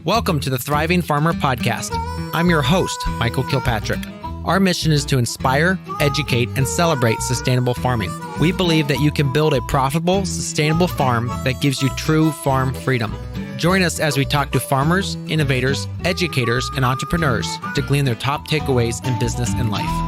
Welcome to the Thriving Farmer Podcast. I'm your host, Michael Kilpatrick. Our mission is to inspire, educate, and celebrate sustainable farming. We believe that you can build a profitable, sustainable farm that gives you true farm freedom. Join us as we talk to farmers, innovators, educators, and entrepreneurs to glean their top takeaways in business and life.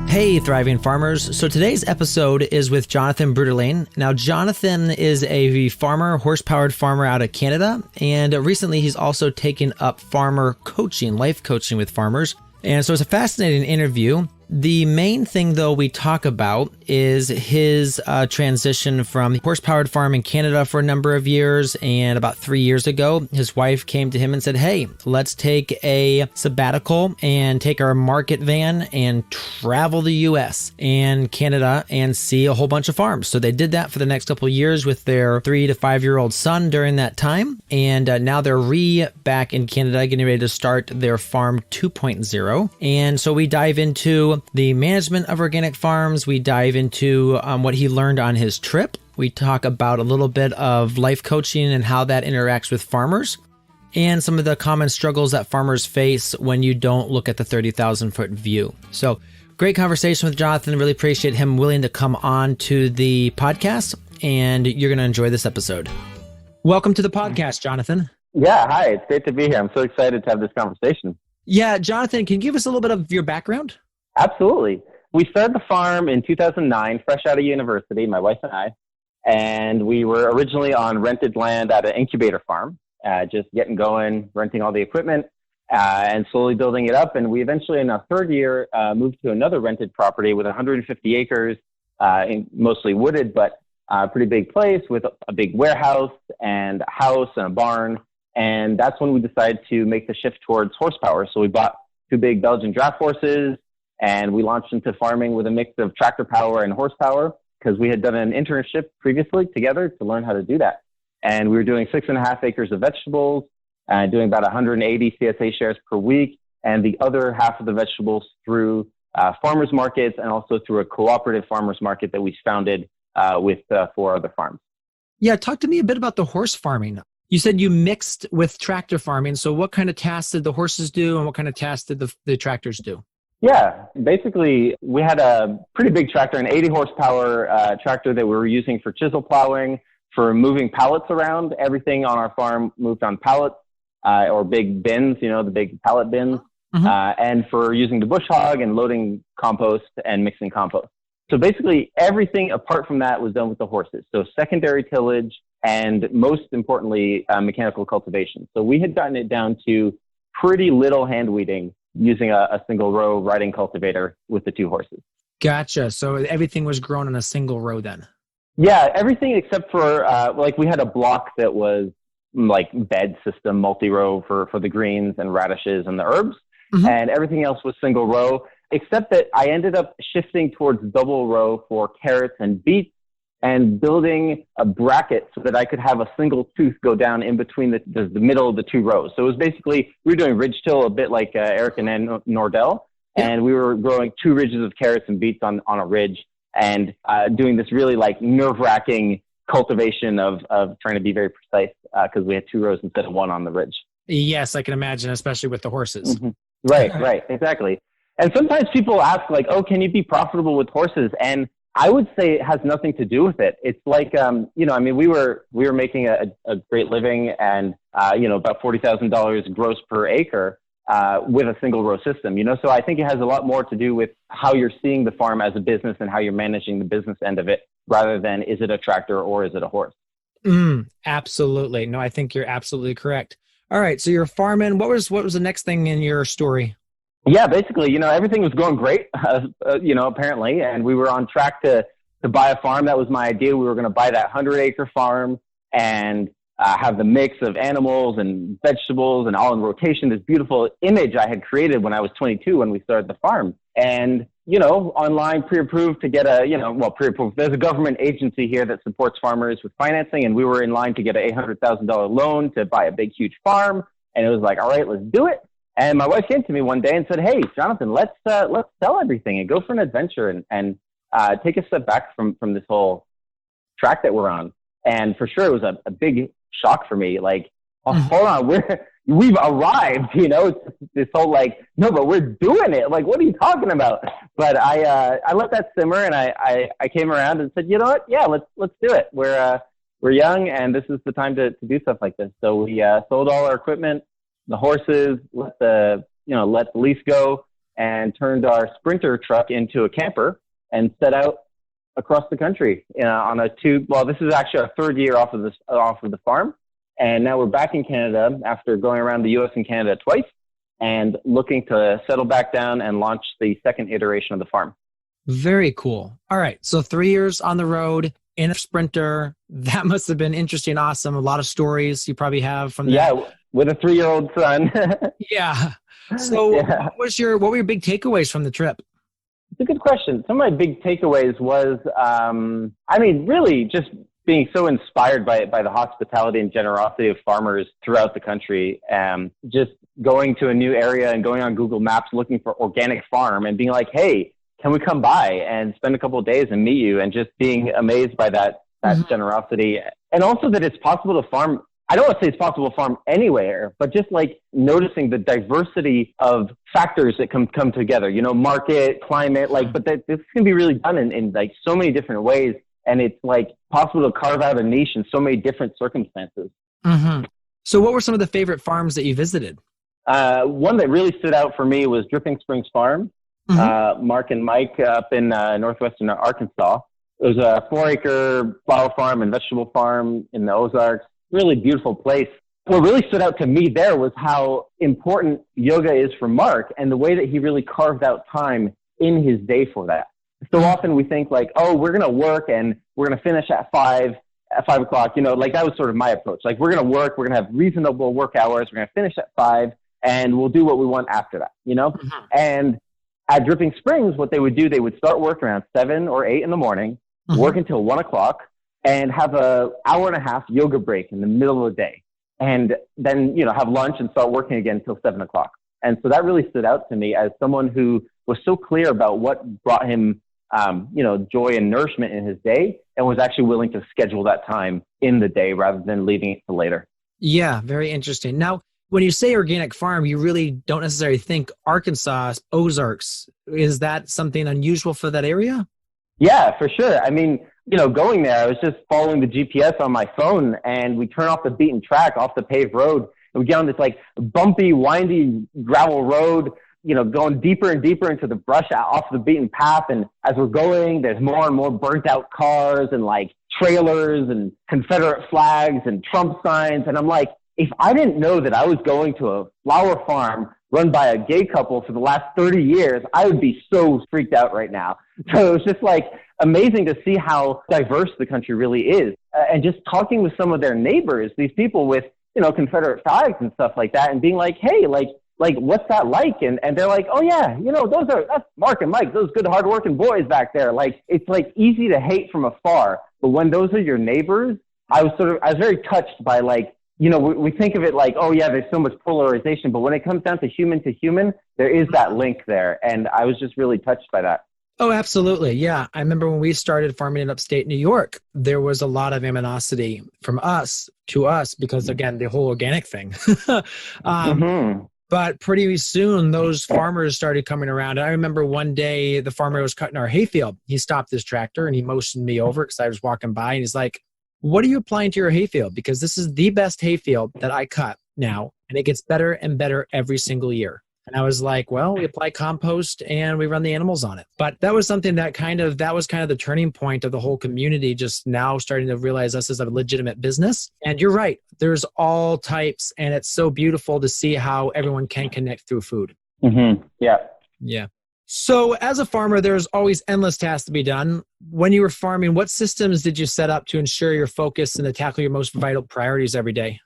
Hey, Thriving Farmers. So today's episode is with Jonathan Bruderlein. Now, Jonathan is a farmer, horse-powered farmer out of Canada, and recently he's also taken up farmer coaching, life coaching with farmers. And so it's a fascinating interview. The main thing, though, we talk about is his transition from horse-powered farm in Canada for a number of years. And about 3 years ago, his wife came to him and said, hey, let's take a sabbatical and take our market van and travel the U.S. and Canada and see a whole bunch of farms. So they did that for the next couple of years with their 3 to 5 year old son during that time. And now they're back in Canada, getting ready to start their farm 2.0. And so we dive into the management of organic farms. We dive into what he learned on his trip. We talk about a little bit of life coaching and how that interacts with farmers, and some of the common struggles that farmers face when you don't look at the 30,000-foot view. So great conversation with Jonathan. Really appreciate him willing to come on to the podcast, and you're going to enjoy this episode. Welcome to the podcast, Jonathan. Yeah, hi. It's great to be here. I'm so excited to have this conversation. Yeah, Jonathan, can you give us a little bit of your background? Absolutely. We started the farm in 2009, fresh out of university, my wife and I, and we were originally on rented land at an incubator farm, just getting going, renting all the equipment, and slowly building it up. And we eventually, in our third year, moved to another rented property with 150 acres, mostly wooded, but a pretty big place with a big warehouse and a house and a barn. And that's when we decided to make the shift towards horsepower. So we bought 2 big Belgian draft horses, and we launched into farming with a mix of tractor power and horsepower because we had done an internship previously together to learn how to do that. And we were doing 6.5 acres of vegetables, doing about 180 CSA shares per week, and the other half of the vegetables through farmers markets and also through a cooperative farmers market that we founded with 4 other farms. Yeah, talk to me a bit about the horse farming. You said you mixed with tractor farming. So what kind of tasks did the horses do and what kind of tasks did the tractors do? Yeah, basically, we had a pretty big tractor, an 80 horsepower tractor that we were using for chisel plowing, for moving pallets around. Everything on our farm moved on pallets or big bins, the big pallet bins, and for using the bush hog and loading compost and mixing compost. So basically, everything apart from that was done with the horses. So secondary tillage and, most importantly, mechanical cultivation. So we had gotten it down to pretty little hand weeding using a single row riding cultivator with the 2 horses. Gotcha. So everything was grown on a single row then? Yeah, everything except for, we had a block that was like bed system, multi-row for the greens and radishes and the herbs. And everything else was single row, except that I ended up shifting towards double row for carrots and beets and building a bracket so that I could have a single tooth go down in between the middle of the 2 rows. So it was basically, we were doing ridge till a bit like Eric and Ann Nordell, and we were growing 2 ridges of carrots and beets on a ridge and doing this really like nerve-wracking cultivation of trying to be very precise because we had 2 rows instead of 1 on the ridge. Yes, I can imagine, especially with the horses. Right, exactly. And sometimes people ask like, oh, can you be profitable with horses? And I would say it has nothing to do with it. It's like, we were making a great living and, about $40,000 gross per acre with a single row system, So I think it has a lot more to do with how you're seeing the farm as a business and how you're managing the business end of it rather than is it a tractor or is it a horse? Absolutely. No, I think you're absolutely correct. All right. So you're farming. What was the next thing in your story? Yeah, basically, everything was going great, apparently, and we were on track to buy a farm. That was my idea. We were going to buy that 100-acre farm and have the mix of animals and vegetables and all in rotation, this beautiful image I had created when I was 22 when we started the farm. And, online pre-approved to get pre-approved. There's a government agency here that supports farmers with financing, and we were in line to get a $800,000 loan to buy a big, huge farm. And it was like, all right, let's do it. And my wife came to me one day and said, hey, Jonathan, let's sell everything and go for an adventure and take a step back from this whole track that we're on. And for sure, it was a big shock for me. Like, oh, hold on, we've arrived, you know, it's this whole like, no, but we're doing it. Like, what are you talking about? But I let that simmer, and I came around and said, you know what? Yeah, let's do it. We're young, and this is the time to do stuff like this. So we sold all our equipment, the horses, let the lease go, and turned our Sprinter truck into a camper and set out across the country on a this is actually our third year off of the farm. And now we're back in Canada after going around the US and Canada twice and looking to settle back down and launch the second iteration of the farm. Very cool. All right. So 3 years on the road in a Sprinter. That must have been interesting, awesome. A lot of stories you probably have from that. Yeah, with a 3-year-old son. Yeah. So what were your big takeaways from the trip? It's a good question. Some of my big takeaways was, really just being so inspired by the hospitality and generosity of farmers throughout the country. Just going to a new area and going on Google Maps, looking for organic farm and being like, hey, can we come by and spend a couple of days and meet you? And just being amazed by that generosity. And also that it's possible to farm. I don't want to say it's possible to farm anywhere, but just like noticing the diversity of factors that come together, you know, market, climate, but this can be really done in like so many different ways. And it's like possible to carve out a niche in so many different circumstances. Mm-hmm. So what were some of the favorite farms that you visited? One that really stood out for me was Dripping Springs Farm. Mark and Mike up in northwestern Arkansas. It was a 4-acre flower farm and vegetable farm in the Ozarks. Really beautiful place. What really stood out to me there was how important yoga is for Mark and the way that he really carved out time in his day for that. So often we think like, oh, we're going to work and we're going to finish at 5 o'clock. You know, like that was sort of my approach. Like we're going to work, we're going to have reasonable work hours. We're going to finish at 5 and we'll do what we want after that, you know? And at Dripping Springs, what they would do, they would start work around 7 or 8 in the morning, work until 1 o'clock, and have an hour and a half yoga break in the middle of the day. And then, you know, have lunch and start working again until 7 o'clock. And so that really stood out to me as someone who was so clear about what brought him, joy and nourishment in his day and was actually willing to schedule that time in the day rather than leaving it to later. Yeah, very interesting. Now, when you say organic farm, you really don't necessarily think Arkansas, Ozarks. Is that something unusual for that area? Yeah, for sure. I mean, you know, going there, I was just following the GPS on my phone and we turn off the beaten track, off the paved road, and we get on this like bumpy, windy gravel road, you know, going deeper and deeper into the brush off the beaten path. And as we're going, there's more and more burnt out cars and like trailers and Confederate flags and Trump signs. And I'm like, if I didn't know that I was going to a flower farm run by a gay couple for the last 30 years, I would be so freaked out right now. So it was just like amazing to see how diverse the country really is. And just talking with some of their neighbors, these people with, you know, Confederate flags and stuff like that, and being like, hey, like what's that like? And they're like, oh yeah, you know, that's Mark and Mike, those good hardworking boys back there. Like, it's like easy to hate from afar, but when those are your neighbors, I was very touched by like, you know, we think of it like, oh yeah, there's so much polarization, but when it comes down to human, there is that link there. And I was just really touched by that. Oh, absolutely. Yeah. I remember when we started farming in upstate New York, there was a lot of animosity from us to us because, again, the whole organic thing. But pretty soon, those farmers started coming around. And I remember one day the farmer was cutting our hayfield. He stopped his tractor and he motioned me over because I was walking by. And he's like, what are you applying to your hayfield? Because this is the best hayfield that I cut now. And it gets better and better every single year. And I was like, well, we apply compost and we run the animals on it. But that was something that was kind of the turning point of the whole community, just now starting to realize this is a legitimate business. And you're right. There's all types. And it's so beautiful to see how everyone can connect through food. Yeah. Yeah. So as a farmer, there's always endless tasks to be done. When you were farming, what systems did you set up to ensure your focus and to tackle your most vital priorities every day?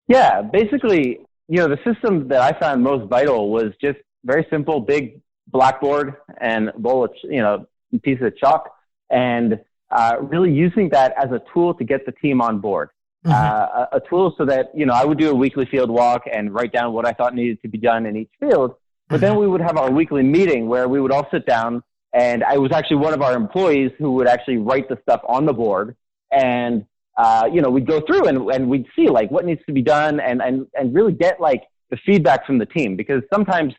Yeah, basically, you know, the system that I found most vital was just very simple, big blackboard and a bowl of, you know, piece of chalk, and really using that as a tool to get the team on board. A tool so that, you know, I would do a weekly field walk and write down what I thought needed to be done in each field. But then we would have our weekly meeting where we would all sit down, and I was actually one of our employees who would actually write the stuff on the board. And we'd go through and we'd see like what needs to be done and really get like the feedback from the team, because sometimes,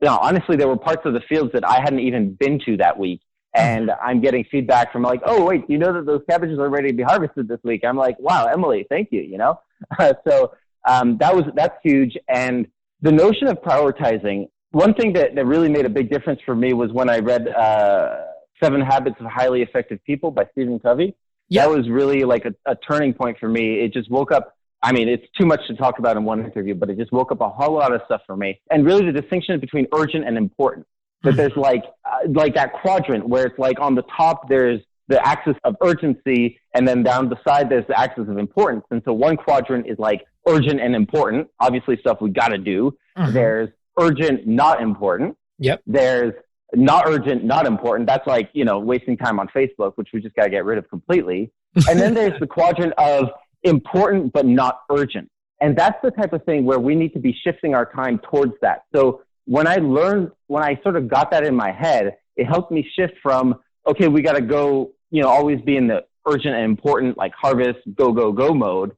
honestly, there were parts of the fields that I hadn't even been to that week. And I'm getting feedback from like, oh, wait, you know that those cabbages are ready to be harvested this week? I'm like, wow, Emily, thank you, So that's huge. And the notion of prioritizing, one thing that really made a big difference for me was when I read 7 Habits of Highly Effective People by Stephen Covey. That was really like a turning point for me. It just woke up. I mean, it's too much to talk about in one interview, but it just woke up a whole lot of stuff for me. And really the distinction between urgent and important. That there's like that quadrant where it's like on the top, there's the axis of urgency, and then down the side, there's the axis of importance. And so one quadrant is like urgent and important, obviously stuff we got to do. There's urgent, not important. Yep. There's not urgent, not important. That's like, wasting time on Facebook, which we just got to get rid of completely. And then there's the quadrant of important, but not urgent. And that's the type of thing where we need to be shifting our time towards that. So when I sort of got that in my head, it helped me shift from, okay, we got to go, always be in the urgent and important, like harvest, go, go, go mode,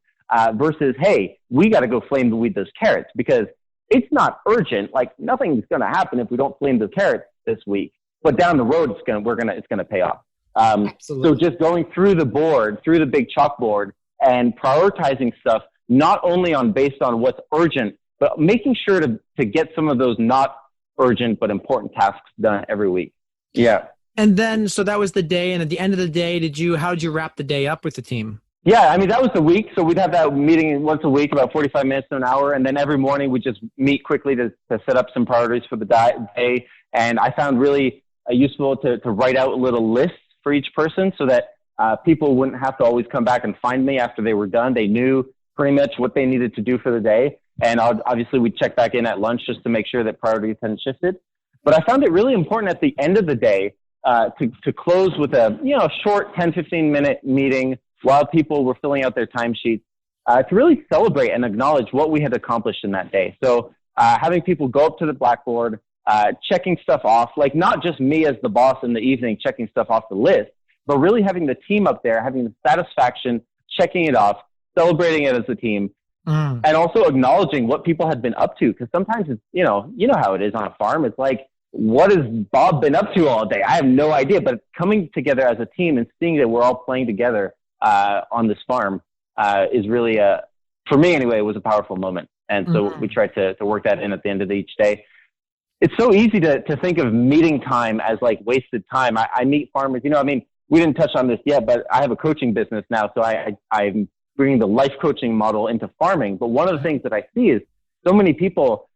versus, hey, we got to go flame the weed those carrots, because it's not urgent. Like nothing's going to happen if we don't flame the carrots this week, but down the road, it's going to pay off. So just going through the board, through the big chalkboard, and prioritizing stuff, not only based on what's urgent, but making sure to get some of those not urgent but important tasks done every week. Yeah. And then, so that was the day. And at the end of the day, how did you wrap the day up with the team? Yeah, I mean, that was the week. So we'd have that meeting once a week, about 45 minutes to an hour. And then every morning we just meet quickly to set up some priorities for the day. And I found really useful to write out little lists for each person so that people wouldn't have to always come back and find me after they were done. They knew pretty much what they needed to do for the day. And obviously we'd check back in at lunch just to make sure that priorities hadn't shifted. But I found it really important at the end of the day to close with a short 10, 15-minute meeting while people were filling out their timesheets to really celebrate and acknowledge what we had accomplished in that day. So having people go up to the blackboard, checking stuff off, like not just me as the boss in the evening checking stuff off the list, but really having the team up there, having the satisfaction, checking it off, celebrating it as a team, and also acknowledging what people had been up to. Because sometimes it's, you know how it is on a farm. It's like, what has Bob been up to all day? I have no idea. But coming together as a team and seeing that we're all playing together on this farm is really, for me anyway, it was a powerful moment. And so we tried to work that in at the end of each day. It's so easy to think of meeting time as like wasted time. I meet farmers, we didn't touch on this yet, but I have a coaching business now. So I'm bringing the life coaching model into farming. But one of the things that I see is so many people,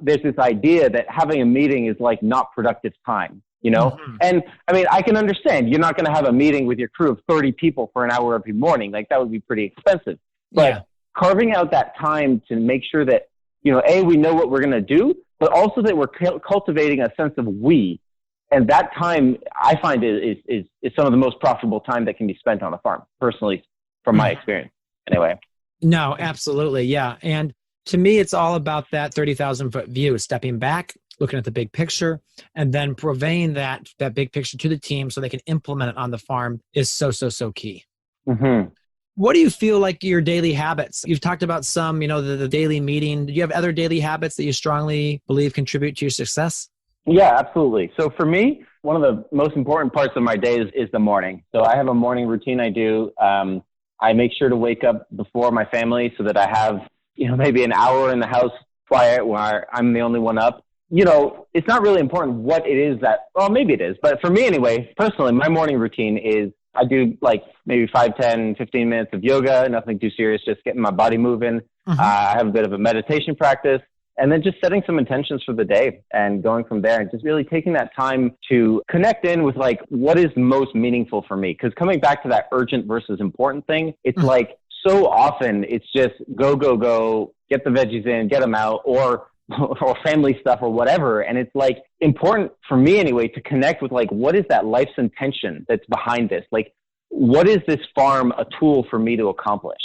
there's this idea that having a meeting is like not productive time, And I mean, I can understand you're not going to have a meeting with your crew of 30 people for an hour every morning. Like that would be pretty expensive. But carving out that time to make sure that, we know what we're going to do, but also that we're cultivating a sense of we. And that time, I find is some of the most profitable time that can be spent on a farm, personally, from my experience. Anyway. No, absolutely. Yeah. And to me, it's all about that 30,000-foot view, stepping back, looking at the big picture, and then purveying that big picture to the team so they can implement it on the farm is so key. Mm-hmm. What do you feel like your daily habits? You've talked about some, the daily meeting. Do you have other daily habits that you strongly believe contribute to your success? Yeah, absolutely. So for me, one of the most important parts of my day is the morning. So I have a morning routine I do. I make sure to wake up before my family so that I have, maybe an hour in the house quiet where I'm the only one up. It's not really important what it is maybe it is. But for me anyway, personally, my morning routine is I do like maybe 5, 10, 15 minutes of yoga, nothing too serious, just getting my body moving. I have a bit of a meditation practice. And then just setting some intentions for the day and going from there and just really taking that time to connect in with like what is most meaningful for me. Because coming back to that urgent versus important thing, it's like so often it's just go, go, go, get the veggies in, get them out, or family stuff or whatever. And it's like important for me anyway to connect with like what is that life's intention that's behind this? Like what is this farm a tool for me to accomplish?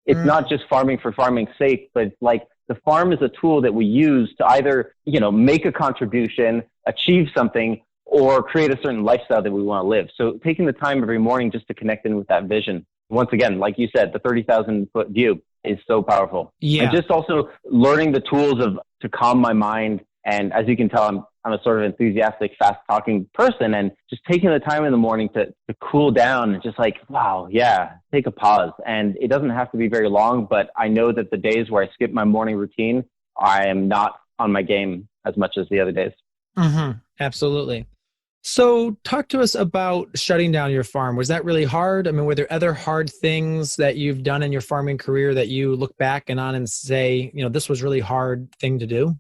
It's not just farming for farming's sake, but it's like the farm is a tool that we use to either, make a contribution, achieve something, or create a certain lifestyle that we want to live. So taking the time every morning just to connect in with that vision once again, like you said, the 30,000 foot view is so powerful. Yeah. And just also learning the tools to calm my mind. And as you can tell, I'm a sort of enthusiastic, fast talking person, and just taking the time in the morning to cool down and just like, wow, yeah, take a pause. And it doesn't have to be very long, but I know that the days where I skip my morning routine, I am not on my game as much as the other days. Mm-hmm. Absolutely. So talk to us about shutting down your farm. Was that really hard? I mean, were there other hard things that you've done in your farming career that you look back and say, this was really hard thing to do?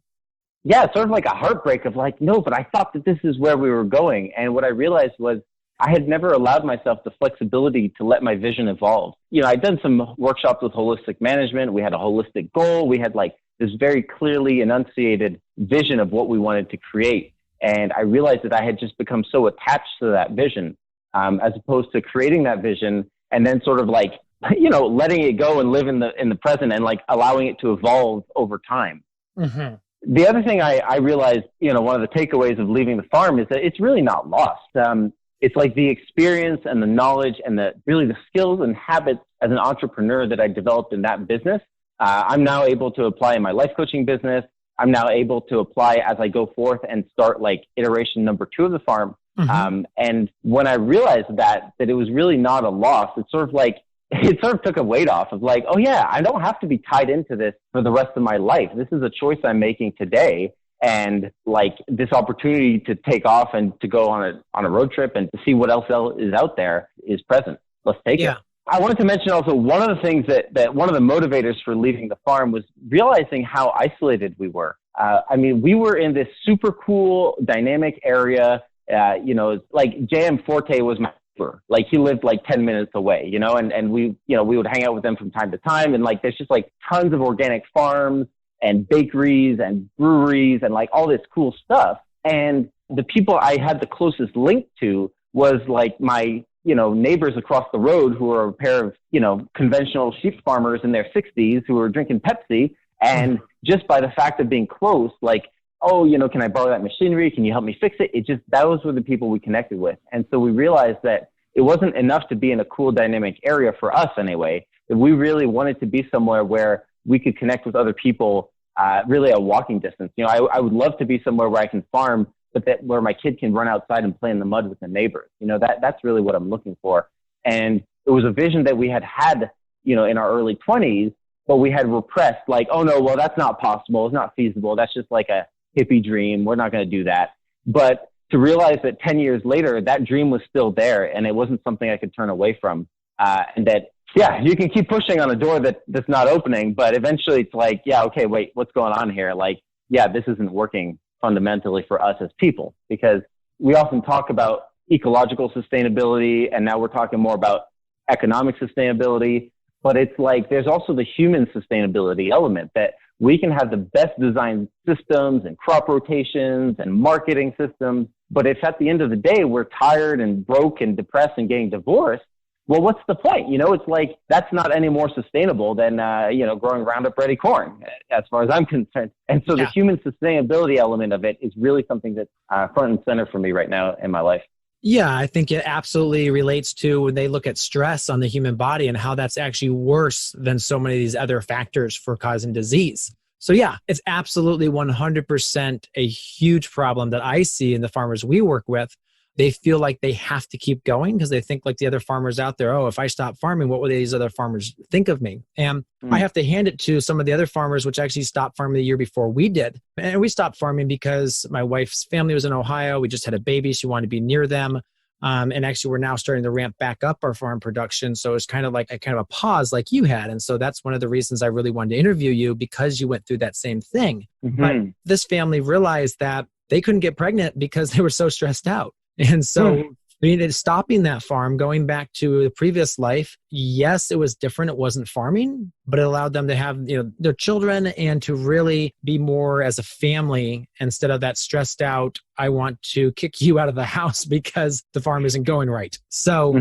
Yeah, it's sort of like a heartbreak of like, no, but I thought that this is where we were going. And what I realized was I had never allowed myself the flexibility to let my vision evolve. I'd done some workshops with holistic management. We had a holistic goal. We had like this very clearly enunciated vision of what we wanted to create. And I realized that I had just become so attached to that vision, as opposed to creating that vision and then sort of like, letting it go and live in the present and like allowing it to evolve over time. Mm-hmm. The other thing I realized, one of the takeaways of leaving the farm is that it's really not lost. It's like the experience and the knowledge and the skills and habits as an entrepreneur that I developed in that business. I'm now able to apply in my life coaching business. I'm now able to apply as I go forth and start like iteration number 2 of the farm. Mm-hmm. And when I realized that it was really not a loss, it sort of took a weight off of like, oh yeah, I don't have to be tied into this for the rest of my life. This is a choice I'm making today. And like this opportunity to take off and to go on a road trip and to see what else is out there is present. Let's take it. I wanted to mention also one of the things that one of the motivators for leaving the farm was realizing how isolated we were. We were in this super cool, dynamic area. Like J.M. Forte was my neighbor. Like he lived like 10 minutes away, and we would hang out with them from time to time. And like, there's just like tons of organic farms and bakeries and breweries and like all this cool stuff. And the people I had the closest link to was like my neighbors across the road who were a pair of, conventional sheep farmers in their 60s who were drinking Pepsi. And just by the fact of being close, like, oh, can I borrow that machinery? Can you help me fix it? Those were the people we connected with. And so we realized that it wasn't enough to be in a cool, dynamic area for us anyway, that we really wanted to be somewhere where we could connect with other people, really at walking distance. I would love to be somewhere where I can farm, but where my kid can run outside and play in the mud with the neighbors. That's really what I'm looking for. And it was a vision that we had, in our early 20s, but we had repressed like, oh no, well, that's not possible. It's not feasible. That's just like a hippie dream. We're not going to do that. But to realize that 10 years later, that dream was still there and it wasn't something I could turn away from. And that, yeah, you can keep pushing on a door that's not opening, but eventually it's like, yeah, okay, wait, what's going on here? Like, yeah, this isn't working fundamentally for us as people, because we often talk about ecological sustainability and now we're talking more about economic sustainability, but it's like there's also the human sustainability element that we can have the best designed systems and crop rotations and marketing systems, but if at the end of the day we're tired and broke and depressed and getting divorced, well, what's the point? It's like that's not any more sustainable than growing Roundup Ready corn, as far as I'm concerned. And so the human sustainability element of it is really something that's front and center for me right now in my life. Yeah, I think it absolutely relates to when they look at stress on the human body and how that's actually worse than so many of these other factors for causing disease. So yeah, it's absolutely 100% a huge problem that I see in the farmers we work with. They feel like they have to keep going because they think like the other farmers out there, oh, if I stop farming, what will these other farmers think of me? And I have to hand it to some of the other farmers, which actually stopped farming the year before we did. And we stopped farming because my wife's family was in Ohio. We just had a baby. She wanted to be near them. And actually, we're now starting to ramp back up our farm production. So it's kind of like a pause like you had. And so that's one of the reasons I really wanted to interview you, because you went through that same thing. Mm-hmm. But this family realized that they couldn't get pregnant because they were so stressed out. And so stopping that farm, going back to the previous life, yes, it was different. It wasn't farming, but it allowed them to have their children and to really be more as a family instead of that stressed out, I want to kick you out of the house because the farm isn't going right. So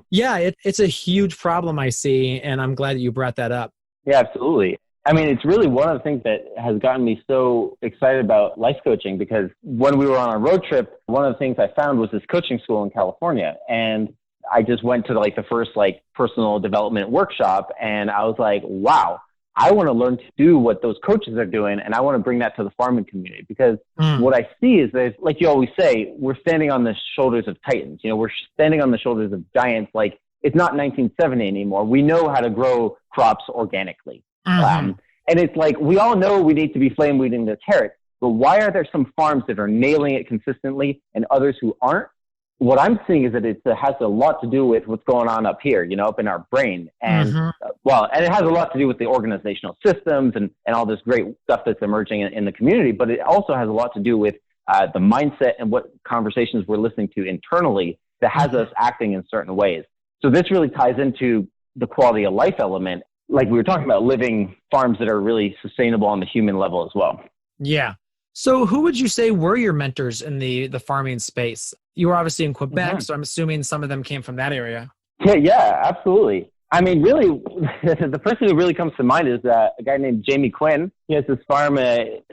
it's a huge problem I see. And I'm glad that you brought that up. Yeah, absolutely. It's really one of the things that has gotten me so excited about life coaching, because when we were on our road trip, one of the things I found was this coaching school in California. And I just went to like the first like personal development workshop, and I was like, wow, I want to learn to do what those coaches are doing, and I want to bring that to the farming community, because what I see is that, like you always say, we're standing on the shoulders of titans. You know, we're standing on the shoulders of giants. Like, it's not 1970 anymore. We know how to grow crops organically. And it's like, we all know we need to be flame weeding the carrots, but why are there some farms that are nailing it consistently and others who aren't? What I'm seeing is that it has a lot to do with what's going on up here, you know, up in our brain. And and it has a lot to do with the organizational systems and all this great stuff that's emerging in the community. But it also has a lot to do with the mindset and what conversations we're listening to internally that has us acting in certain ways. So this really ties into the quality of life element. Like we were talking about, living farms that are really sustainable on the human level as well. Yeah. So who would you say were your mentors in the farming space? You were obviously in Quebec, so I'm assuming some of them came from that area. Yeah, absolutely. I mean, really, the person who really comes to mind is a guy named Jamie Quinn. He has this farm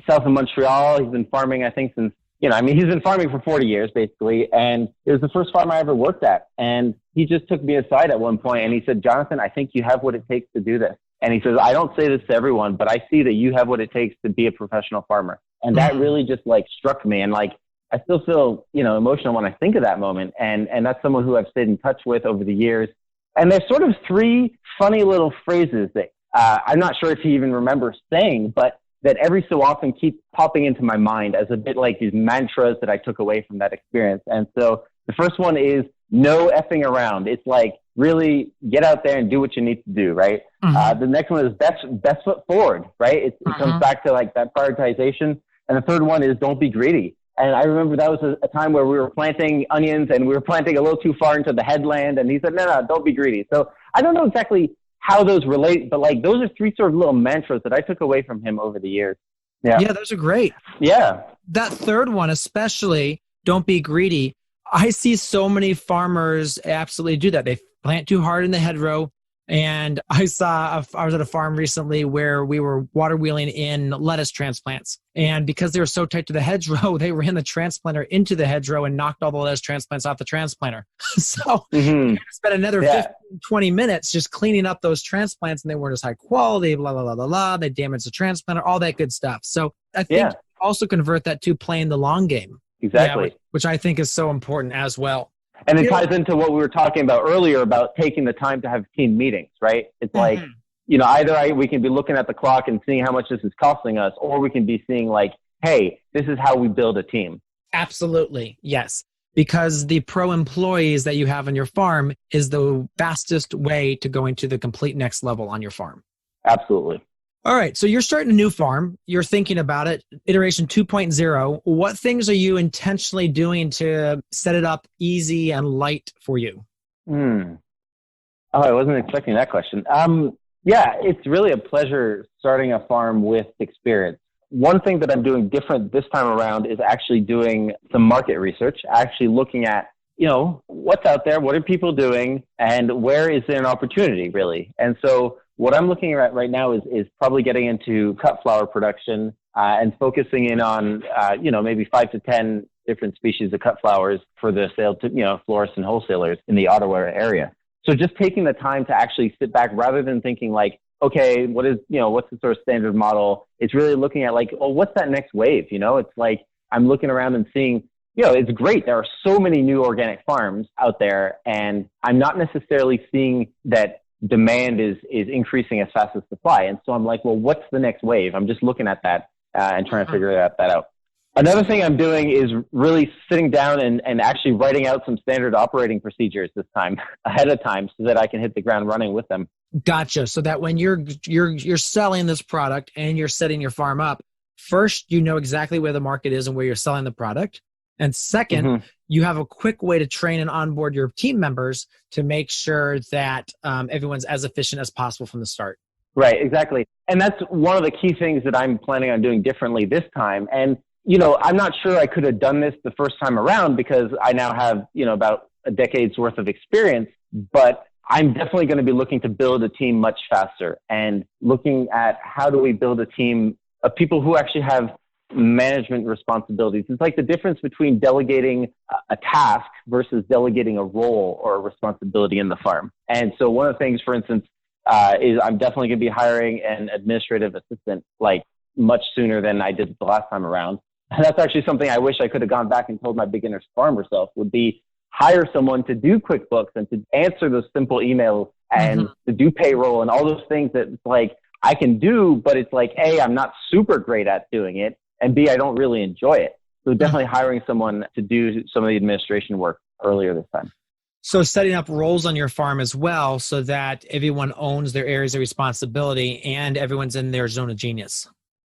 south of Montreal. He's been farming, I think, since, he's been farming for 40 years, basically. And it was the first farm I ever worked at. And he just took me aside at one point and he said, Jonathan, I think you have what it takes to do this. And he says, I don't say this to everyone, but I see that you have what it takes to be a professional farmer. And that really just like struck me. And like, I still feel, emotional when I think of that moment. And that's someone who I've stayed in touch with over the years. And there's sort of three funny little phrases that I'm not sure if he even remembers saying, but that every so often keep popping into my mind as a bit like these mantras that I took away from that experience. And so the first one is no effing around. It's like, really get out there and do what you need to do, right? The next one is best foot forward, right? It comes back to like that prioritization. And the third one is don't be greedy. And I remember that was a time where we were planting onions and we were planting a little too far into the headland. And he said, no, don't be greedy. So I don't know exactly how those relate, but like those are three sort of little mantras that I took away from him over the years. Yeah, those are great. Yeah. That third one, especially, don't be greedy. I see so many farmers absolutely do that. They plant too hard in the hedgerow. And I was at a farm recently where we were water wheeling in lettuce transplants. And because they were so tight to the hedgerow, they ran the transplanter into the hedgerow and knocked all the lettuce transplants off the transplanter. So I spent another 15, 20 minutes just cleaning up those transplants, and they weren't as high quality, blah, blah, blah, blah, blah. They damaged the transplanter, all that good stuff. So I think also convert that to playing the long game. Exactly. Which I think is so important as well. And it ties into what we were talking about earlier about taking the time to have team meetings, right? It's like, either we can be looking at the clock and seeing how much this is costing us, or we can be seeing like, hey, this is how we build a team. Absolutely. Yes. Because the pro employees that you have on your farm is the fastest way to going to the complete next level on your farm. Absolutely. All right. So you're starting a new farm. You're thinking about it. Iteration 2.0. What things are you intentionally doing to set it up easy and light for you? Oh, I wasn't expecting that question. It's really a pleasure starting a farm with experience. One thing that I'm doing different this time around is actually doing some market research, actually looking at, what's out there, what are people doing, and where is there an opportunity, really? And so what I'm looking at right now is probably getting into cut flower production and focusing in on, maybe 5 to 10 different species of cut flowers for the sale to, florists and wholesalers in the Ottawa area. So just taking the time to actually sit back rather than thinking like, okay, what's the sort of standard model? It's really looking at like, oh, what's that next wave? It's like I'm looking around and seeing, it's great. There are so many new organic farms out there, and I'm not necessarily seeing that demand is increasing as fast as supply. And so I'm like, well, what's the next wave? I'm just looking at that and trying to figure that out. Another thing I'm doing is really sitting down and actually writing out some standard operating procedures this time ahead of time so that I can hit the ground running with them. Gotcha. So that when you're selling this product and you're setting your farm up, first, you know exactly where the market is and where you're selling the product. And second, you have a quick way to train and onboard your team members to make sure that everyone's as efficient as possible from the start. Right, exactly. And that's one of the key things that I'm planning on doing differently this time. And, I'm not sure I could have done this the first time around because I now have, about a decade's worth of experience, but I'm definitely going to be looking to build a team much faster and looking at how do we build a team of people who actually have management responsibilities. It's like the difference between delegating a task versus delegating a role or a responsibility in the farm. And so one of the things, for instance, is I'm definitely going to be hiring an administrative assistant like much sooner than I did the last time around. And that's actually something I wish I could have gone back and told my beginner farmer self, would be hire someone to do QuickBooks and to answer those simple emails and to do payroll and all those things that it's like I can do, but it's like, A, I'm not super great at doing it, and B, I don't really enjoy it. So definitely hiring someone to do some of the administration work earlier this time. So setting up roles on your farm as well so that everyone owns their areas of responsibility and everyone's in their zone of genius.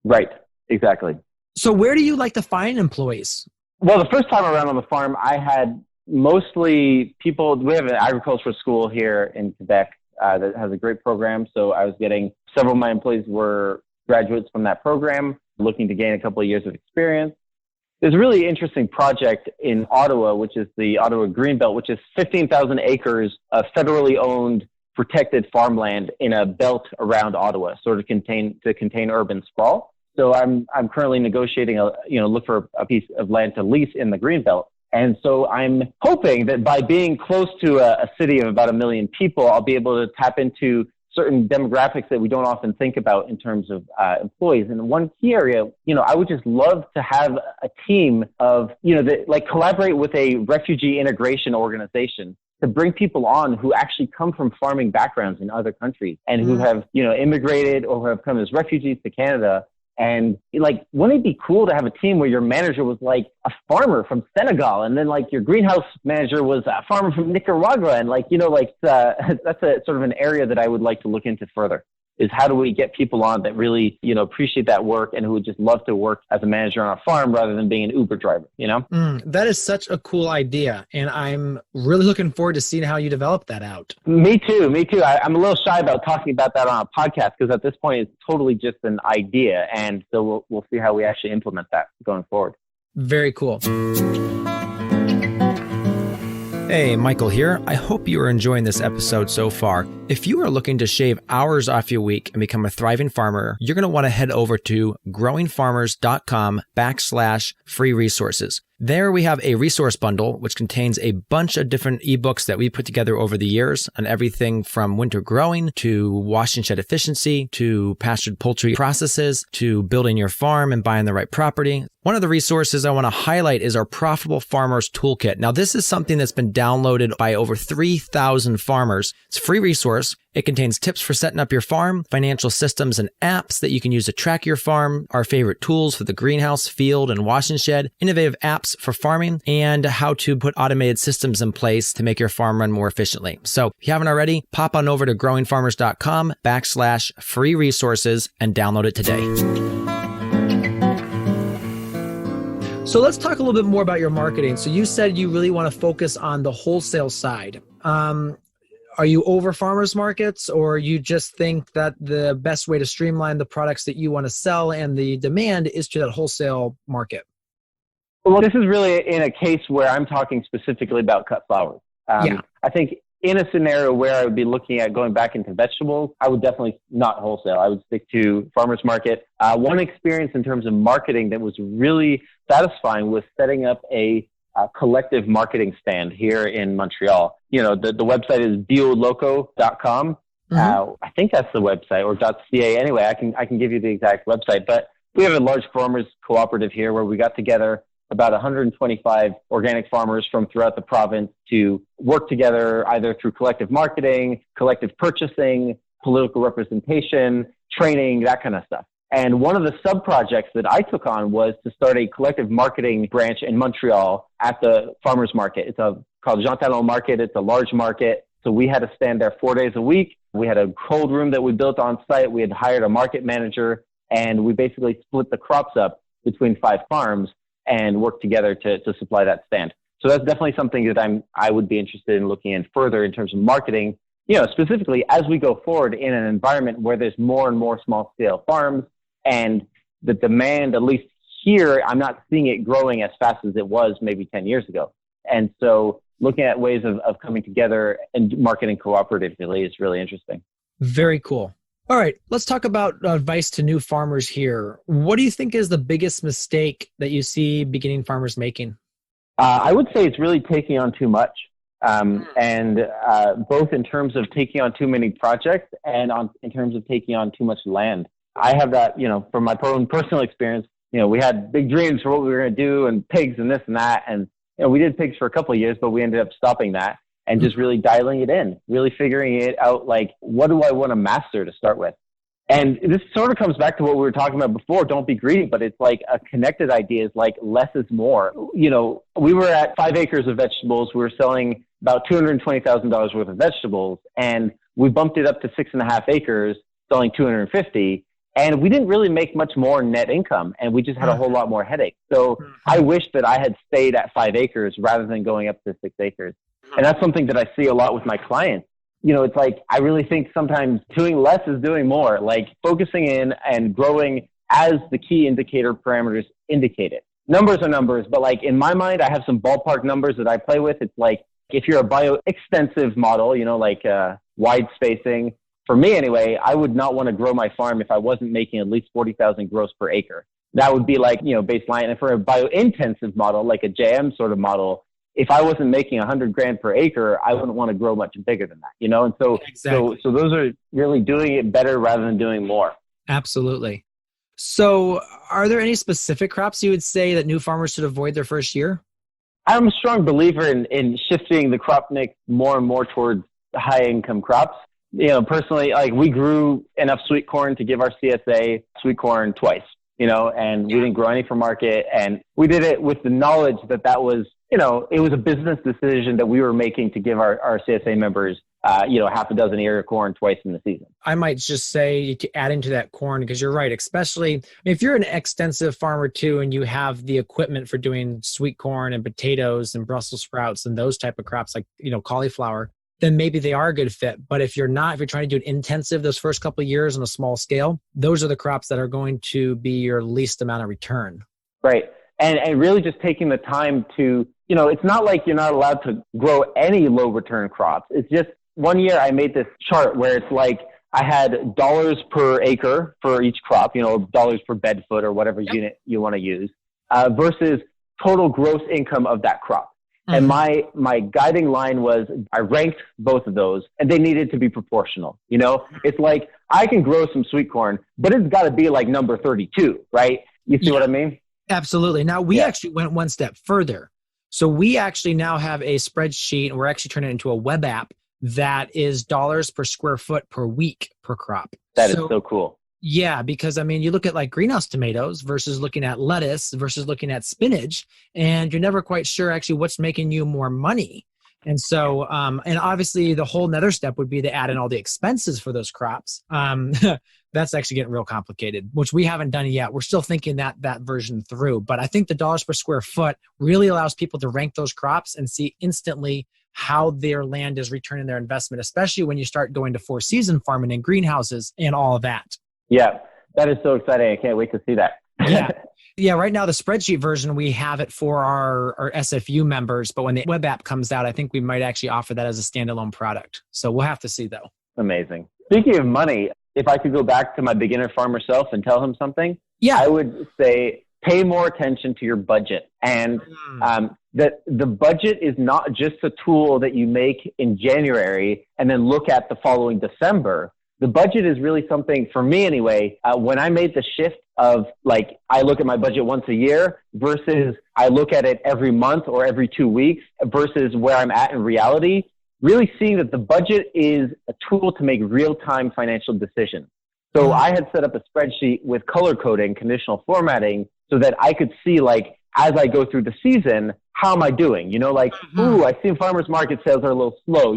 Right, exactly. So where do you like to find employees? Well, the first time around on the farm, I had mostly people. We have an agricultural school here in Quebec that has a great program. So I was getting several of my employees were graduates from that program, looking to gain a couple of years of experience. There's a really interesting project in Ottawa, which is the Ottawa Greenbelt, which is 15,000 acres of federally owned protected farmland in a belt around Ottawa, sort of contain urban sprawl. So I'm currently negotiating look for a piece of land to lease in the Greenbelt. And so I'm hoping that by being close to a city of about 1 million people, I'll be able to tap into certain demographics that we don't often think about in terms of employees. And one key area, I would just love to have a team of, that like collaborate with a refugee integration organization to bring people on who actually come from farming backgrounds in other countries and who have, immigrated or who have come as refugees to Canada. And like, wouldn't it be cool to have a team where your manager was like a farmer from Senegal, and then like your greenhouse manager was a farmer from Nicaragua, and that's a sort of an area that I would like to look into further. Is how do we get people on that really, appreciate that work and who would just love to work as a manager on a farm rather than being an Uber driver, That is such a cool idea. And I'm really looking forward to seeing how you develop that out. Me too. I'm a little shy about talking about that on a podcast because at this point it's totally just an idea. And so we'll see how we actually implement that going forward. Very cool. Hey, Michael here. I hope you are enjoying this episode so far. If you are looking to shave hours off your week and become a thriving farmer, you're going to want to head over to growingfarmers.com/free resources. There we have a resource bundle, which contains a bunch of different ebooks that we put together over the years on everything from winter growing to wash and shed efficiency to pastured poultry processes to building your farm and buying the right property. One of the resources I want to highlight is our Profitable Farmers Toolkit. Now, this is something that's been downloaded by over 3,000 farmers. It's a free resource. It contains tips for setting up your farm, financial systems and apps that you can use to track your farm, our favorite tools for the greenhouse, field, and wash and shed, innovative apps for farming, and how to put automated systems in place to make your farm run more efficiently. So if you haven't already, pop on over to growingfarmers.com/free resources and download it today. So let's talk a little bit more about your marketing. So you said you really want to focus on the wholesale side. Are you over farmers markets, or you just think that the best way to streamline the products that you want to sell and the demand is to that wholesale market? Well, this is really in a case where I'm talking specifically about cut flowers. I think in a scenario where I would be looking at going back into vegetables, I would definitely not wholesale. I would stick to farmers market. One experience in terms of marketing that was really satisfying was setting up a collective marketing stand here in Montreal. The website is bioloco.com. I think that's the website, or .ca. Anyway, I can give you the exact website, but we have a large farmers cooperative here where we got together about 125 organic farmers from throughout the province to work together either through collective marketing, collective purchasing, political representation, training, that kind of stuff. And one of the sub-projects that I took on was to start a collective marketing branch in Montreal at the farmers market. It's called Jean Talon Market. It's a large market. So we had to stand there 4 days a week. We had a cold room that we built on site. We had hired a market manager, and we basically split the crops up between 5 farms and worked together to supply that stand. So that's definitely something that I would be interested in looking in further in terms of marketing, specifically as we go forward in an environment where there's more and more small scale farms, and the demand, at least here, I'm not seeing it growing as fast as it was maybe 10 years ago. And so looking at ways of coming together and marketing cooperatively is really interesting. Very cool. All right, let's talk about advice to new farmers here. What do you think is the biggest mistake that you see beginning farmers making? I would say it's really taking on too much, and both in terms of taking on too many projects and in terms of taking on too much land. I have that, from my own personal experience. We had big dreams for what we were going to do and pigs and this and that. And, we did pigs for a couple of years, but we ended up stopping that and just really dialing it in, really figuring it out. Like, what do I want to master to start with? And this sort of comes back to what we were talking about before. Don't be greedy, but it's like a connected idea is like less is more. We were at 5 acres of vegetables. We were selling about $220,000 worth of vegetables, and we bumped it up to 6.5 acres, selling 250. And we didn't really make much more net income, and we just had a whole lot more headache. So I wish that I had stayed at 5 acres rather than going up to 6 acres. And that's something that I see a lot with my clients. It's like, I really think sometimes doing less is doing more, like focusing in and growing as the key indicator parameters indicate it. Numbers are numbers, but like in my mind, I have some ballpark numbers that I play with. It's like, if you're a bio-extensive model, like wide spacing, for me anyway, I would not want to grow my farm if I wasn't making at least 40,000 gross per acre. That would be like, baseline. And for a bio-intensive model, like a JM sort of model, if I wasn't making $100,000 per acre, I wouldn't want to grow much bigger than that, And so, Exactly. so those are really doing it better rather than doing more. Absolutely. So are there any specific crops you would say that new farmers should avoid their first year? I'm a strong believer in shifting the crop mix more and more towards high income crops. Personally, like we grew enough sweet corn to give our CSA sweet corn twice, and we didn't grow any for market. And we did it with the knowledge that was, it was a business decision that we were making to give our CSA members, half a dozen ear of corn twice in the season. I might just say to add into that corn, because you're right, especially if you're an extensive farmer too, and you have the equipment for doing sweet corn and potatoes and Brussels sprouts and those type of crops like, cauliflower, then maybe they are a good fit. But if you're not, if you're trying to do an intensive those first couple of years on a small scale, those are the crops that are going to be your least amount of return. Right. And really just taking the time to, it's not like you're not allowed to grow any low return crops. It's just one year I made this chart where it's like I had dollars per acre for each crop, dollars per bed foot or whatever unit you want to use, versus total gross income of that crop. And my guiding line was I ranked both of those and they needed to be proportional. It's like I can grow some sweet corn, but it's got to be like number 32, right? You see what I mean? Absolutely. Now we actually went one step further. So we actually now have a spreadsheet and we're actually turning it into a web app that is dollars per square foot per week per crop. That is so cool. Yeah, because you look at like greenhouse tomatoes versus looking at lettuce versus looking at spinach, and you're never quite sure actually what's making you more money. And so, and obviously the whole nether step would be to add in all the expenses for those crops. That's actually getting real complicated, which we haven't done yet. We're still thinking that version through. But I think the dollars per square foot really allows people to rank those crops and see instantly how their land is returning their investment, especially when you start going to 4-season farming and greenhouses and all of that. Yeah, that is so exciting. I can't wait to see that. Yeah. Right now, the spreadsheet version, we have it for our SFU members. But when the web app comes out, I think we might actually offer that as a standalone product. So we'll have to see, though. Amazing. Speaking of money, if I could go back to my beginner farmer self and tell him something, I would say pay more attention to your budget. And that the budget is not just a tool that you make in January and then look at the following December. The budget is really something, for me anyway, when I made the shift of like, I look at my budget once a year versus I look at it every month or every 2 weeks versus where I'm at in reality, really seeing that the budget is a tool to make real-time financial decisions. So I had set up a spreadsheet with color coding, conditional formatting, so that I could see like, as I go through the season, how am I doing? Ooh, I see farmers market sales are a little slow,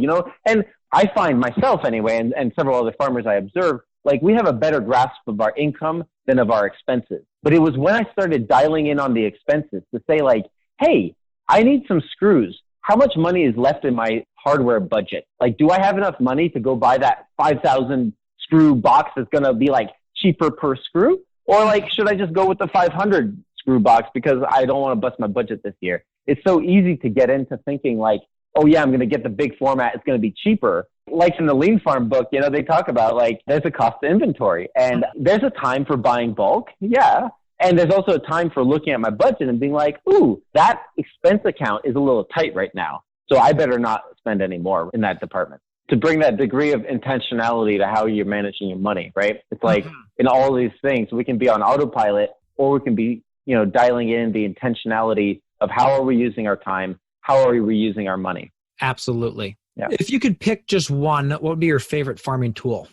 and I find myself anyway, and several other farmers I observe, like we have a better grasp of our income than of our expenses. But it was when I started dialing in on the expenses to say like, hey, I need some screws. How much money is left in my hardware budget? Like, do I have enough money to go buy that 5,000 screw box that's going to be like cheaper per screw? Or like, should I just go with the 500 screw box because I don't want to bust my budget this year? It's so easy to get into thinking like, oh yeah, I'm going to get the big format. It's going to be cheaper. Like in the Lean Farm book, they talk about like there's a cost to inventory and there's a time for buying bulk. Yeah. And there's also a time for looking at my budget and being like, ooh, that expense account is a little tight right now. So I better not spend any more in that department. To bring that degree of intentionality to how you're managing your money, right? It's like in all these things, we can be on autopilot or we can be, dialing in the intentionality of how are we using our time? How are we using our money? Absolutely. Yeah. If you could pick just one, what would be your favorite farming tool?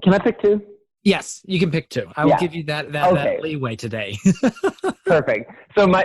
Can I pick two? Yes, you can pick two. I will give you that leeway today. Perfect. So my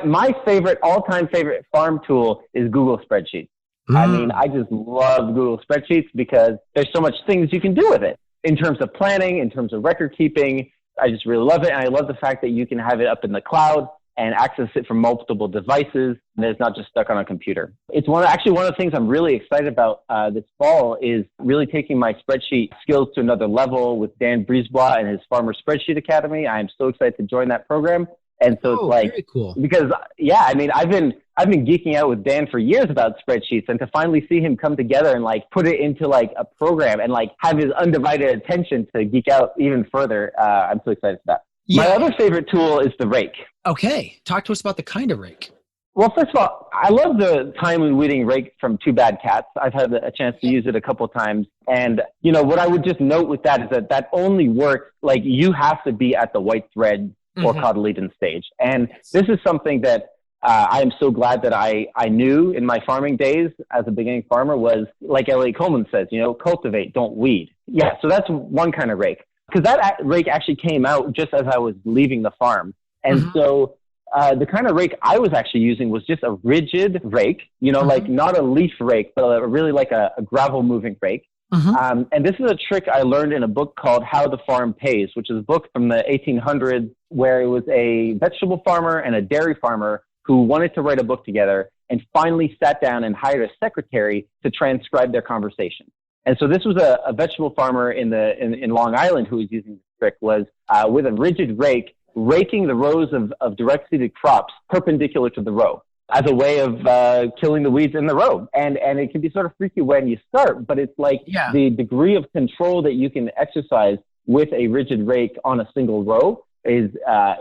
all-time favorite farm tool is Google Spreadsheets. I mean, I just love Google Spreadsheets because there's so much things you can do with it in terms of planning, in terms of record keeping. I just really love it. And I love the fact that you can have it up in the cloud and access it from multiple devices, and it's not just stuck on a computer. It's one of the things I'm really excited about this fall is really taking my spreadsheet skills to another level with Dan Brisebois and his Farmer Spreadsheet Academy. I am so excited to join that program. And so it's like, very cool. Because I mean, I've been geeking out with Dan for years about spreadsheets, and to finally see him come together and like put it into like a program and like have his undivided attention to geek out even further. I'm so excited for that. Yeah. My other favorite tool is the Rake. Okay. Talk to us about the kind of rake. Well, first of all, I love the timely weeding rake from Two Bad Cats. I've had a chance to use it a couple of times. And, what I would just note with that is that only works, like you have to be at the white thread or cotyledon stage. And this is something that I am so glad that I knew in my farming days as a beginning farmer was, like Elliot Coleman says, cultivate, don't weed. Yeah, so that's one kind of rake. Because that rake actually came out just as I was leaving the farm. And so the kind of rake I was actually using was just a rigid rake, like not a leaf rake, but really like a gravel moving rake. And this is a trick I learned in a book called How the Farm Pays, which is a book from the 1800s where it was a vegetable farmer and a dairy farmer who wanted to write a book together and finally sat down and hired a secretary to transcribe their conversation. And so this was a vegetable farmer in Long Island who was using this trick was with a rigid rake, raking the rows of direct-seeded crops perpendicular to the row as a way of killing the weeds in the row. And it can be sort of freaky when you start, but it's like the degree of control that you can exercise with a rigid rake on a single row is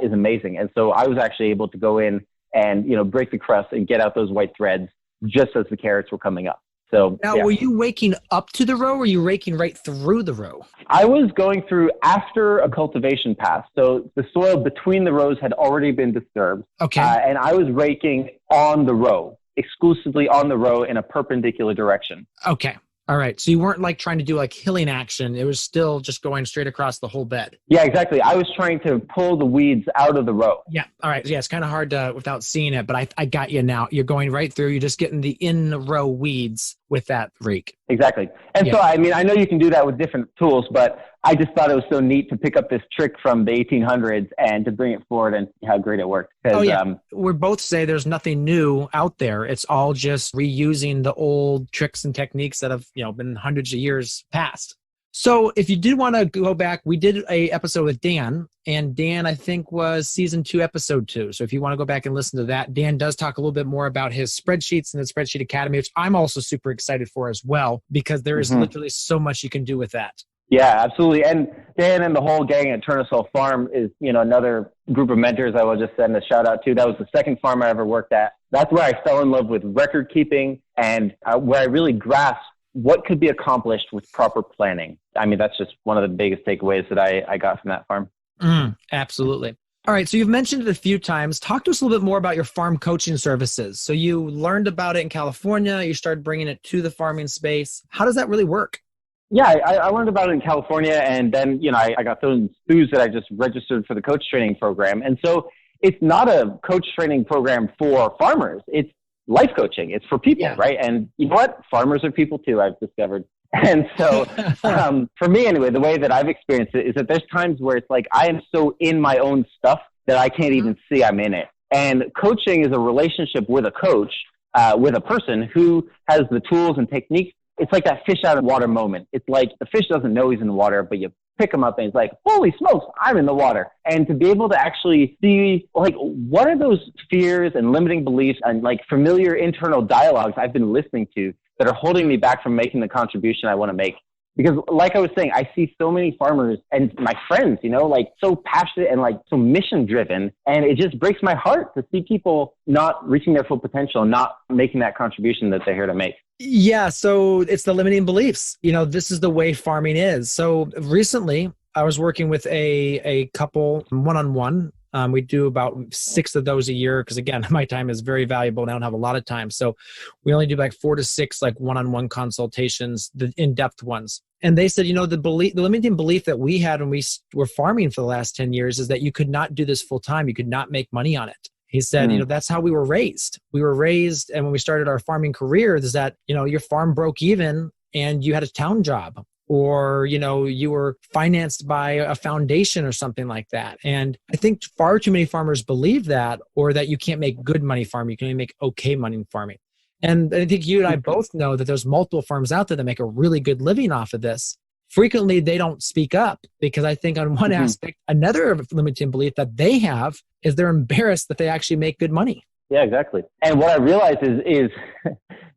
amazing. And so I was actually able to go in and, break the crust and get out those white threads just as the carrots were coming up. So now, were you raking up to the row or were you raking right through the row? I was going through after a cultivation pass. So the soil between the rows had already been disturbed. Okay. And I was raking on the row, exclusively on the row in a perpendicular direction. Okay. All right. So you weren't like trying to do like hilling action. It was still just going straight across the whole bed. Yeah, exactly. I was trying to pull the weeds out of the row. Yeah. All right. Yeah, it's kind of hard without seeing it, but I got you now. You're going right through. You're just getting the in-row weeds with that rake. Exactly. And so, I mean, I know you can do that with different tools, but I just thought it was so neat to pick up this trick from the 1800s and to bring it forward and see how great it worked. We both say there's nothing new out there. It's all just reusing the old tricks and techniques that have, been hundreds of years past. So if you did want to go back, we did a episode with Dan, and Dan, I think, was season 2, episode 2. So if you want to go back and listen to that, Dan does talk a little bit more about his spreadsheets and the Spreadsheet Academy, which I'm also super excited for as well, because there is literally so much you can do with that. Yeah, absolutely. And Dan and the whole gang at Turnesol Farm is, another group of mentors I will just send a shout out to. That was the second farm I ever worked at. That's where I fell in love with record keeping and where I really grasped what could be accomplished with proper planning. I mean, that's just one of the biggest takeaways that I got from that farm. Absolutely. All right. So you've mentioned it a few times. Talk to us a little bit more about your farm coaching services. So you learned about it in California. You started bringing it to the farming space. How does that really work? Yeah, I learned about it in California, and then, I got so enthused that I just registered for the coach training program. And so it's not a coach training program for farmers. It's life coaching. It's for people, right? And you know what? Farmers are people too, I've discovered. And so for me anyway, the way that I've experienced it is that there's times where it's like I am so in my own stuff that I can't even see I'm in it. And coaching is a relationship with a coach, with a person who has the tools and techniques. It's like that fish out of water moment. It's like the fish doesn't know he's in the water, but you pick him up and it's like, holy smokes, I'm in the water. And to be able to actually see, like, what are those fears and limiting beliefs and like familiar internal dialogues I've been listening to that are holding me back from making the contribution I want to make. Because like I was saying, I see so many farmers and my friends, like so passionate and like so mission driven. And it just breaks my heart to see people not reaching their full potential, not making that contribution that they're here to make. Yeah. So it's the limiting beliefs. This is the way farming is. So recently I was working with a couple one-on-one. We do about 6 of those a year because, again, my time is very valuable and I don't have a lot of time. So we only do like 4 to 6 like one-on-one consultations, the in-depth ones. And they said, the limiting belief that we had when we were farming for the last 10 years is that you could not do this full time. You could not make money on it. He said, that's how we were raised. We were raised, and when we started our farming career, is that, your farm broke even and you had a town job. Or, you were financed by a foundation or something like that. And I think far too many farmers believe that, or that you can't make good money farming. You can only make okay money farming. And I think you and I both know that there's multiple farms out there that make a really good living off of this. Frequently, they don't speak up because I think on one aspect, another limiting belief that they have is they're embarrassed that they actually make good money. Yeah, exactly. And what I realize is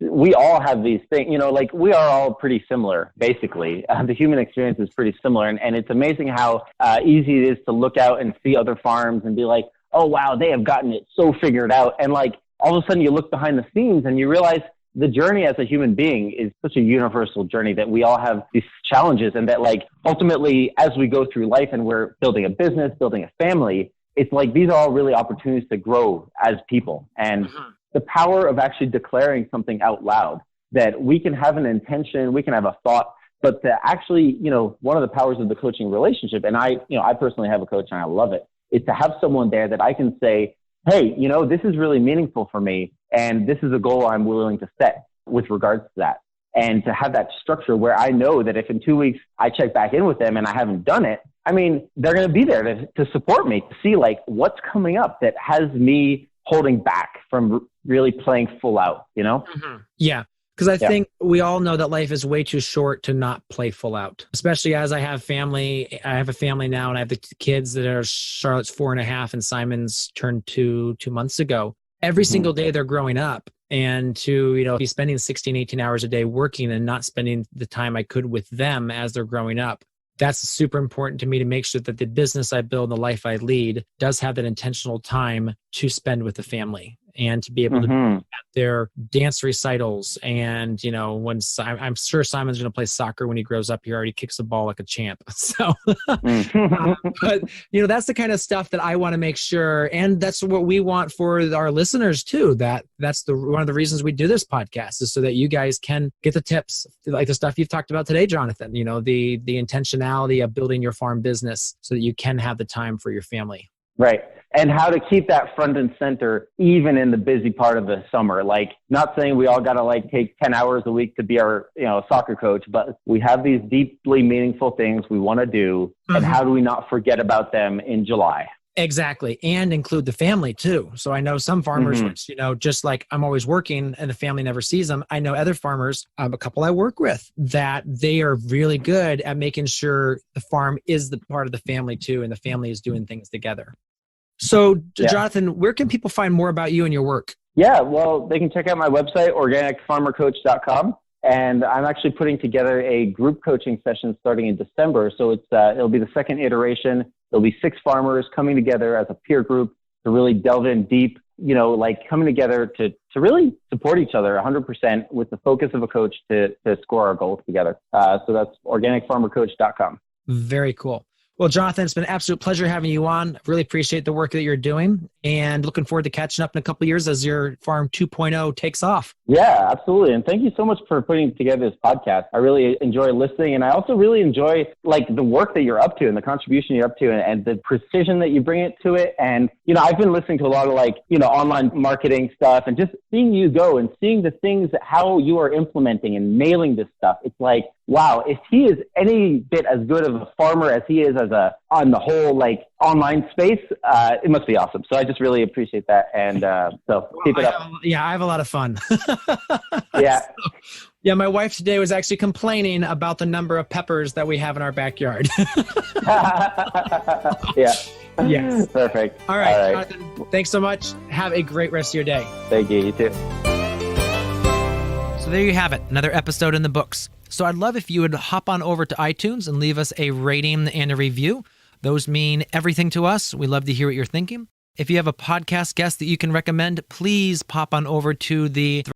we all have these things, like we are all pretty similar, basically. The human experience is pretty similar. And it's amazing how easy it is to look out and see other farms and be like, oh, wow, they have gotten it so figured out. And like all of a sudden you look behind the scenes and you realize the journey as a human being is such a universal journey that we all have these challenges. And that like ultimately, as we go through life and we're building a business, building a family, it's like these are all really opportunities to grow as people. And the power of actually declaring something out loud, that we can have an intention, we can have a thought, but to actually, one of the powers of the coaching relationship, and I personally have a coach and I love it, is to have someone there that I can say, hey, this is really meaningful for me. And this is a goal I'm willing to set with regards to that. And to have that structure where I know that if in 2 weeks I check back in with them and I haven't done it, they're going to be there to support me, to see like what's coming up that has me holding back from really playing full out, Yeah. Because I think we all know that life is way too short to not play full out, especially as I have family. I have a family now and I have the kids that are Charlotte's 4.5 and Simon's turned 2 months ago. Every single day they're growing up. And to, be spending 16, 18 hours a day working and not spending the time I could with them as they're growing up. That's super important to me to make sure that the business I build, the life I lead, does have that intentional time to spend with the family and to be able to be at their dance recitals. And, when I'm sure Simon's going to play soccer when he grows up, he already kicks the ball like a champ. So, but, that's the kind of stuff that I want to make sure. And that's what we want for our listeners too. That's one of the reasons we do this podcast, is so that you guys can get the tips, like the stuff you've talked about today, Jonathan, the intentionality of building your farm business so that you can have the time for your family. Right. And how to keep that front and center, even in the busy part of the summer. Like, not saying we all got to take 10 hours a week to be our, soccer coach, but we have these deeply meaningful things we want to do. And how do we not forget about them in July? Exactly. And include the family too. So I know some farmers, which, just like I'm always working and the family never sees them. I know other farmers, a couple I work with, that they are really good at making sure the farm is the part of the family too. And the family is doing things together. So Jonathan, where can people find more about you and your work? Yeah, well, they can check out my website, organicfarmercoach.com. And I'm actually putting together a group coaching session starting in December. So it'll be the second iteration. There'll be 6 farmers coming together as a peer group to really delve in deep, coming together to really support each other 100% with the focus of a coach to score our goals together. So that's organicfarmercoach.com. Very cool. Well, Jonathan, it's been an absolute pleasure having you on. I really appreciate the work that you're doing and looking forward to catching up in a couple of years as your Farm 2.0 takes off. Yeah, absolutely. And thank you so much for putting together this podcast. I really enjoy listening. And I also really enjoy the work that you're up to and the contribution you're up to and the precision that you bring it to it. And, I've been listening to a lot of online marketing stuff and just seeing you go and seeing the things, how you are implementing and nailing this stuff. It's like, wow, if he is any bit as good of a farmer as he is on the whole online space, it must be awesome. So I just really appreciate that. And so keep it up. I have a lot of fun. Yeah. Yeah, my wife today was actually complaining about the number of peppers that we have in our backyard. Yeah. Yes. Perfect. All right. Jonathan, thanks so much. Have a great rest of your day. Thank you. You too. So there you have it, another episode in the books. So I'd love if you would hop on over to iTunes and leave us a rating and a review. Those mean everything to us. We love to hear what you're thinking. If you have a podcast guest that you can recommend, please pop on over to the